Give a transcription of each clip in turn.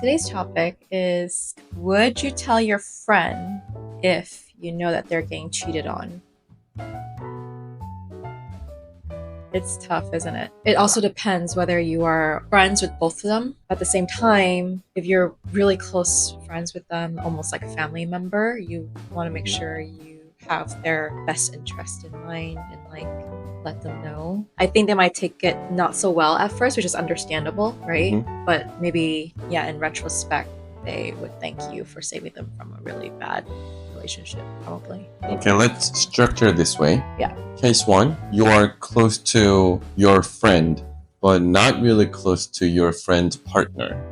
Today's topic is, would you tell your friend if you know that they're getting cheated on? It's tough, isn't it? It also depends whether you are friends with both of them. At the same time, if you're really close friends with them, almost like a family member, you want to make sure you have their best interest in mind and let them know. I think they might take it not so well at first, which is understandable, right? But maybe, in retrospect, they would thank you for saving them from a really bad relationship, probably. Okay, let's structure it this way. Yeah. Case 1, you are close to your friend, but not really close to your friend's partner.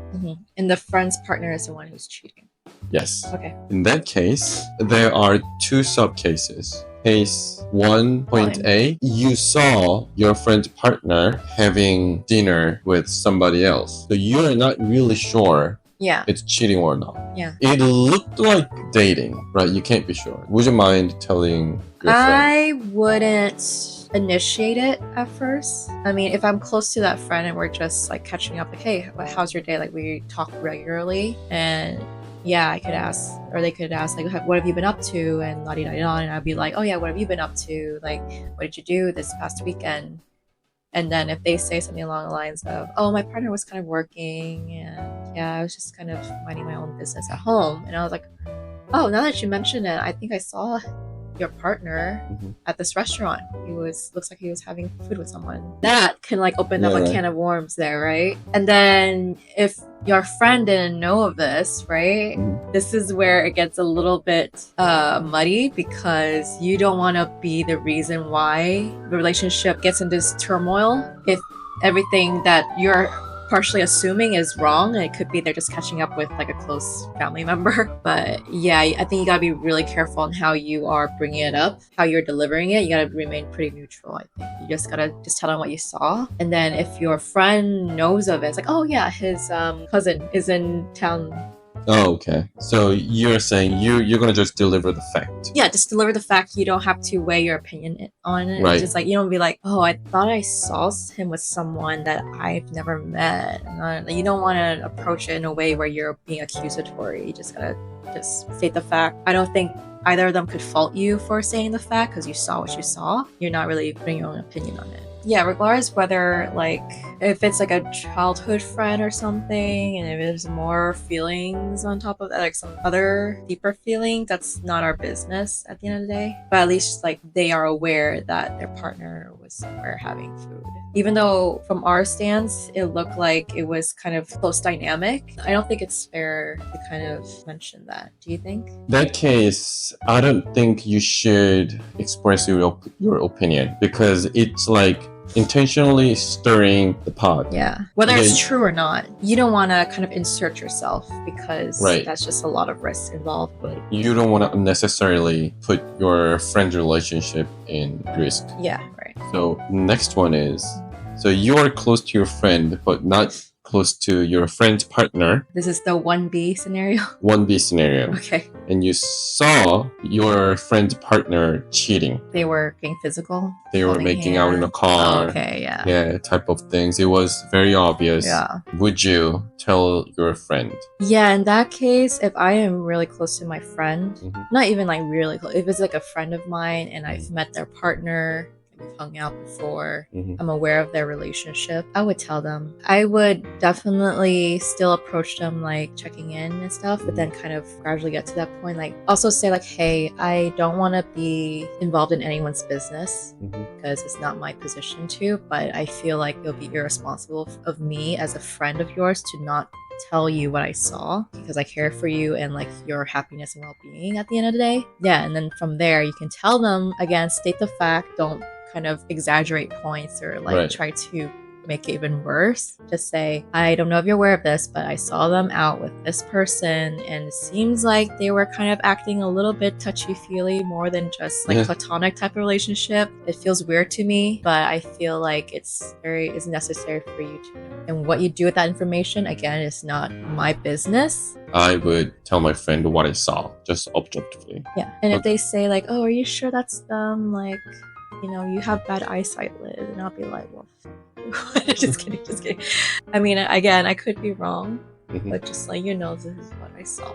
And the friend's partner is the one who's cheating. Yes. Okay. In that case, there are two sub-cases. Case 1.A, you saw your friend's partner having dinner with somebody else. So you're not really sure it's cheating or not. Yeah. It looked like dating, right? You can't be sure. Would you mind telling your friend? I wouldn't initiate it at first. I mean, if I'm close to that friend and we're just like catching up, like, hey, how's your day? Like, we talk regularly, and I could ask, or they could ask, like, what have you been up to? And la-di-da-di-da, and I'd be like, oh yeah, what have you been up to? Like, what did you do this past weekend? And then if they say something along the lines of, oh, my partner was kind of working, and I was just kind of minding my own business at home. And I was like, oh, now that you mention it, I think I saw your partner at this restaurant. Looks like he was having food with someone. That can open up a can of worms there, right? And then if your friend didn't know of this, right? This is where it gets a little bit muddy, because you don't want to be the reason why the relationship gets into this turmoil if everything that you're partially assuming is wrong. And it could be they're just catching up with like a close family member. But I think you gotta be really careful on how you are bringing it up, how you're delivering it. You gotta remain pretty neutral. I think you just gotta tell them what you saw. And then if your friend knows of it, it's like, oh yeah, his cousin is in town. Oh, okay. So you're saying you're gonna just deliver the fact. Yeah, just deliver the fact. You don't have to weigh your opinion on it. Right. Just you don't be like, oh, I thought I saw him with someone that I've never met. You don't want to approach it in a way where you're being accusatory. You just gotta state the fact. I don't think either of them could fault you for saying the fact, because you saw what you saw. You're not really putting your own opinion on it. Yeah, regardless whether if it's like a childhood friend or something, and if there's more feelings on top of that, like some other deeper feeling, that's not our business at the end of the day. But at least they are aware that their partner was somewhere having food. Even though from our stance, it looked like it was kind of close dynamic, I don't think it's fair to kind of mention that. Do you think? That case, I don't think you should express your opinion, because it's intentionally stirring the pot. Yeah. Whether it's true or not, you don't want to kind of insert yourself, because that's just a lot of risk involved. Right. You don't want to unnecessarily put your friend's relationship in risk. Yeah, right. So next one is, so you are close to your friend, but not close to your friend's partner. This is the 1B scenario? 1B scenario. Okay. And you saw your friend's partner cheating. They were getting physical? They were making out in a car. Oh, okay, yeah. Yeah, type of things. It was very obvious. Yeah. Would you tell your friend? Yeah, in that case, if I am really close to my friend, not even really close, if it's a friend of mine and I've met their partner, we've hung out before, I'm aware of their relationship, I would tell them. I would definitely still approach them checking in and stuff, but then kind of gradually get to that point. Also say hey, I don't want to be involved in anyone's business, because it's not my position to, but I feel like it'll be irresponsible of me as a friend of yours to not tell you what I saw, because I care for you and your happiness and well-being at the end of the day. Yeah, and then from there you can tell them, again, state the fact, don't kind of exaggerate points or try to make it even worse. Just say, I don't know if you're aware of this, but I saw them out with this person, and it seems like they were kind of acting a little bit touchy-feely, more than just platonic type of relationship. It feels weird to me, but I feel like it's necessary for you to know. And what you do with that information, again, is not my business. I would tell my friend what I saw, just objectively. Yeah, and if they say oh, are you sure that's them? You have bad eyesight, Liz. And I'll be like, well, just kidding. I mean, again, I could be wrong, Mhm. But just like, this is what I saw.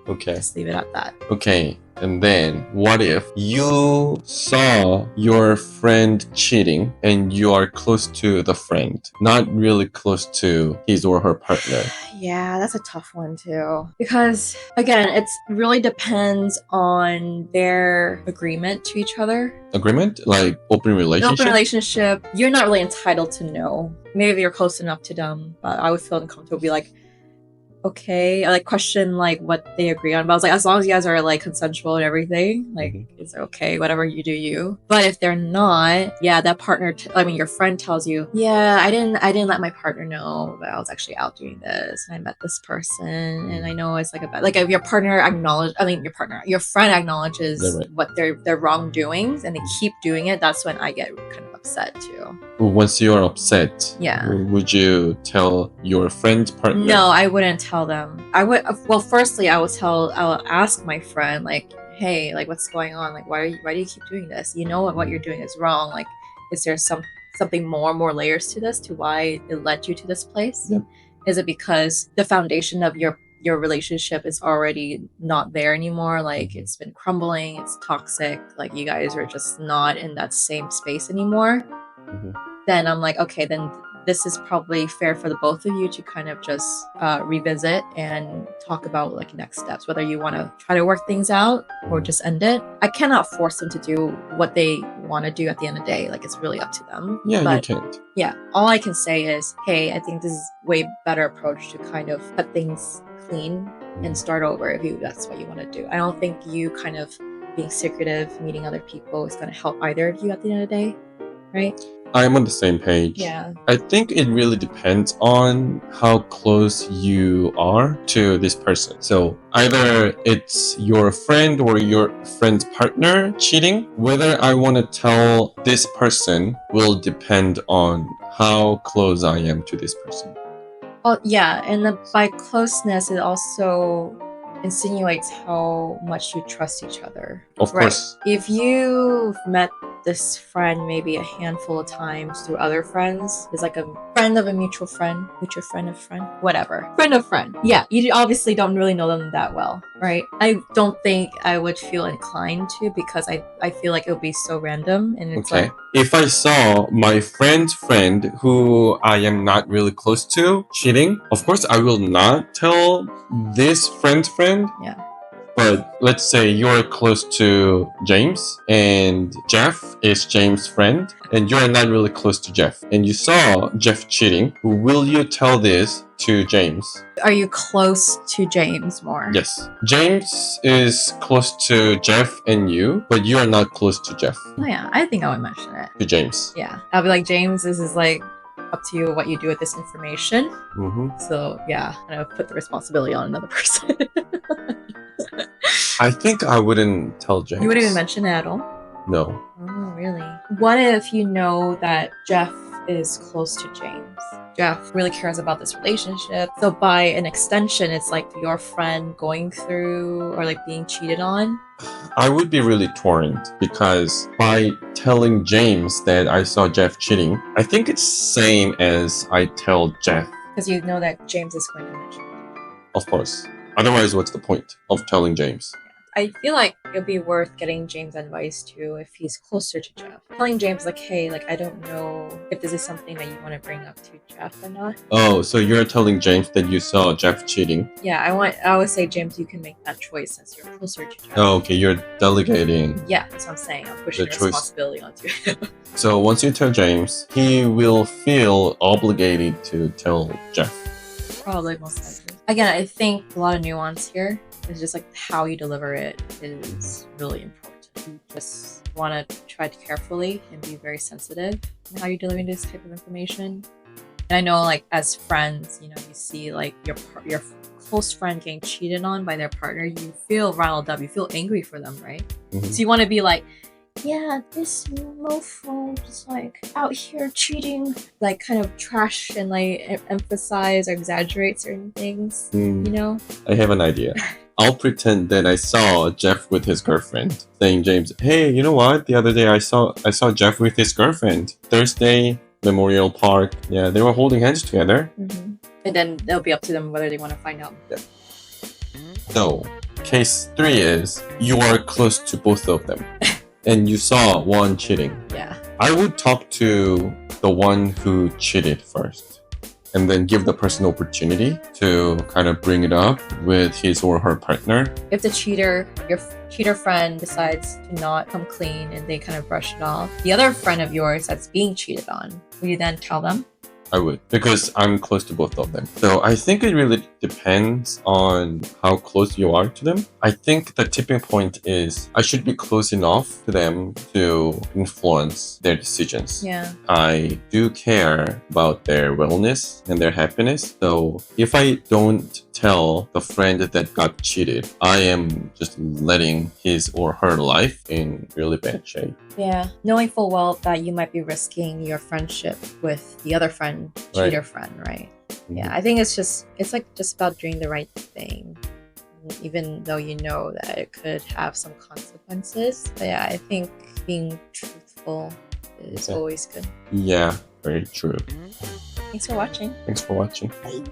Okay. Just leave it at that. Okay. And then, what if you saw your friend cheating and you are close to the friend, not really close to his or her partner? Yeah, that's a tough one too. Because again, it really depends on their agreement to each other. Agreement? Like open An relationship? open relationship, you're not really entitled to know. Maybe you're close enough to them, but I would feel uncomfortable. Be like, okay, I like question like what they agree on. But I was like, as long as you guys are like consensual and everything, like it's okay, whatever you do, you. But if they're not, yeah, that partner, your friend tells you, yeah, I didn't let my partner know that I was actually out doing this, and I met this person, and I know it's like a bad, like if your partner your friend acknowledges Yeah, right. what their wrongdoings, and they keep doing it, that's when I get kind of upset too. Once you're upset, Yeah. would you tell your friend's partner? No, I wouldn't tell them. I would. Well, firstly, I will ask my friend, like, hey, like, what's going on? Like, why do you keep doing this? You know what you're doing is wrong. Like, is there something more layers to this, to why it led you to this place? Yep. Is it because the foundation of your relationship is already not there anymore? Like, it's been crumbling, it's toxic, like you guys are just not in that same space anymore. Then I'm like, okay, then this is probably fair for the both of you to kind of just revisit and talk about like next steps, whether you want to try to work things out or just end it. I cannot force them to do what they want to do at the end of the day. Like, it's really up to them. Yeah, But you can't. yeah, all I can say is, hey, I think this is way better approach to kind of cut things clean and start over if that's what you want to do. I don't think you kind of being secretive, meeting other people is going to help either of you at the end of the day, right? I'm on the same page. Yeah. I think it really depends on how close you are to this person. So either it's your friend or your friend's partner cheating. Whether I want to tell this person will depend on how close I am to this person. Oh, yeah. And by closeness, it also insinuates how much you trust each other. Of course. If you've met this friend maybe a handful of times through other friends, it's like a friend of a mutual friend, whatever. Friend of friend. Yeah, you obviously don't really know them that well, right? I don't think I would feel inclined to, because I feel like it would be so random, and it's Okay. If I saw my friend's friend who I am not really close to cheating, of course I will not tell this friend's friend. Yeah. But let's say you're close to James and Jeff is James' friend and you're not really close to Jeff and you saw Jeff cheating. Will you tell this to James? Are you close to James more? Yes. James is close to Jeff and you, but you are not close to Jeff. Oh yeah, I think I would mention it. To James. Yeah. I'll be like, James, this is like up to you what you do with this information. So yeah, and I would put the responsibility on another person. I think I wouldn't tell James. You wouldn't even mention it at all? No. Oh, really? What if you know that Jeff is close to James? Jeff really cares about this relationship. So by an extension, it's like your friend going through or like being cheated on. I would be really torn because by telling James that I saw Jeff cheating, I think it's same as I tell Jeff. Because you know that James is going to mention it. Of course. Otherwise, what's the point of telling James? I feel like it'd be worth getting James' advice too if he's closer to Jeff. Telling James like, hey, like I don't know if this is something that you want to bring up to Jeff or not. Oh, so you're telling James that you saw Jeff cheating? Yeah, I would say, James, you can make that choice since you're closer to Jeff. Oh, okay, you're delegating. Yeah, that's what I'm saying. I'm pushing the responsibility onto him. So once you tell James, he will feel obligated to tell Jeff. Probably, most likely. Again, I think a lot of nuance here. It's just like how you deliver it is really important. You just want to tread carefully and be very sensitive in how you're delivering this type of information. And I know, like, as friends, you see like your close friend getting cheated on by their partner, you feel riled up, you feel angry for them, right? So you want to be like, yeah, this mofo just like out here cheating, like kind of trash and like emphasize or exaggerate certain things, I have an idea. I'll pretend that I saw Jeff with his girlfriend, saying, James, hey, you know what? The other day I saw Jeff with his girlfriend. Thursday, Memorial Park. Yeah, they were holding hands together. And then it'll be up to them whether they want to find out. So, case 3 is you are close to both of them and you saw one cheating. Yeah. I would talk to the one who cheated first and then give the person opportunity to kind of bring it up with his or her partner. If the cheater, your cheater friend decides to not come clean and they kind of brush it off, the other friend of yours that's being cheated on, will you then tell them? I would, because I'm close to both of them. So I think it really depends on how close you are to them. I think the tipping point is I should be close enough to them to influence their decisions. Yeah. I do care about their wellness and their happiness. So if I don't tell the friend that got cheated, I am just letting his or her life in really bad shape. Yeah. Knowing full well that you might be risking your friendship with the other friend, cheater friend, right? Yeah, I think it's like just about doing the right thing, even though you know that it could have some consequences. But yeah, I think being truthful is always good. Yeah, very true. Thanks for watching. Thanks for watching. Bye.